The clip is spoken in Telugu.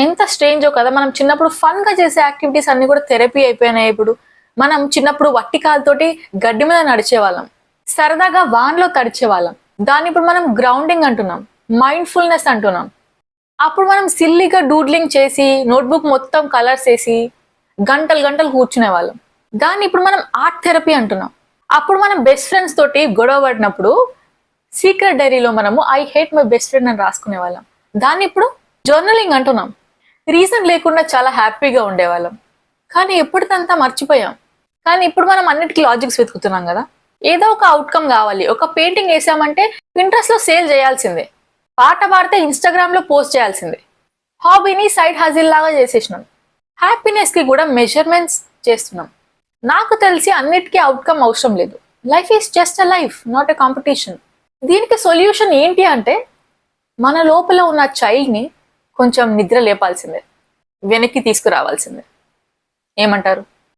ఎంత స్ట్రేంజో కదా. మనం చిన్నప్పుడు ఫన్ గా చేసే యాక్టివిటీస్ అన్ని కూడా థెరపీ అయిపోయినాయి ఇప్పుడు. మనం చిన్నప్పుడు వట్టి కాలుతోటి గడ్డి మీద నడిచేవాళ్ళం, సరదాగా వాన్లో తడిచేవాళ్ళం. దాన్ని ఇప్పుడు మనం గ్రౌండింగ్ అంటున్నాం, మైండ్ఫుల్నెస్ అంటున్నాం. అప్పుడు మనం సిల్లీగా డూడ్లింగ్ చేసి నోట్బుక్ మొత్తం కలర్స్ వేసి గంటలు గంటలు కూర్చునే వాళ్ళం. దాన్ని ఇప్పుడు మనం ఆర్ట్ థెరపీ అంటున్నాం. అప్పుడు మనం బెస్ట్ ఫ్రెండ్స్ తోటి గొడవ పడినప్పుడు సీక్రెట్ డైరీలో మనము I hate my best friend అని రాసుకునే వాళ్ళం. దాన్ని ఇప్పుడు జర్నలింగ్ అంటున్నాం. రీజన్ లేకుండా చాలా హ్యాపీగా ఉండేవాళ్ళం, కానీ ఎప్పటిదంతా మర్చిపోయాం. కానీ ఇప్పుడు మనం అన్నిటికీ లాజిక్స్ వెతుకుతున్నాం కదా. ఏదో ఒక అవుట్కమ్ కావాలి. ఒక పెయింటింగ్ వేసామంటే పింట్రెస్ట్ లో సేల్ చేయాల్సిందే, పాట పాడితే ఇన్స్టాగ్రామ్ లో పోస్ట్ చేయాల్సిందే, హాబీని సైడ్ హజిల్ లాగా చేసేసినాం. హ్యాపీనెస్ కి కూడా మెజర్మెంట్స్ చేస్తున్నాం. నాకు తెలిసి అన్నిటికీ అవుట్కమ్ అవసరం లేదు. Life is just a life, not a competition. దీనికి సొల్యూషన్ ఏంటి అంటే మన లోపల ఉన్న చైల్డ్ని కొంచెం నిద్ర లేపాల్సిందే, వెనక్కి తీసుకురావాల్సిందే. ఏమంటారు?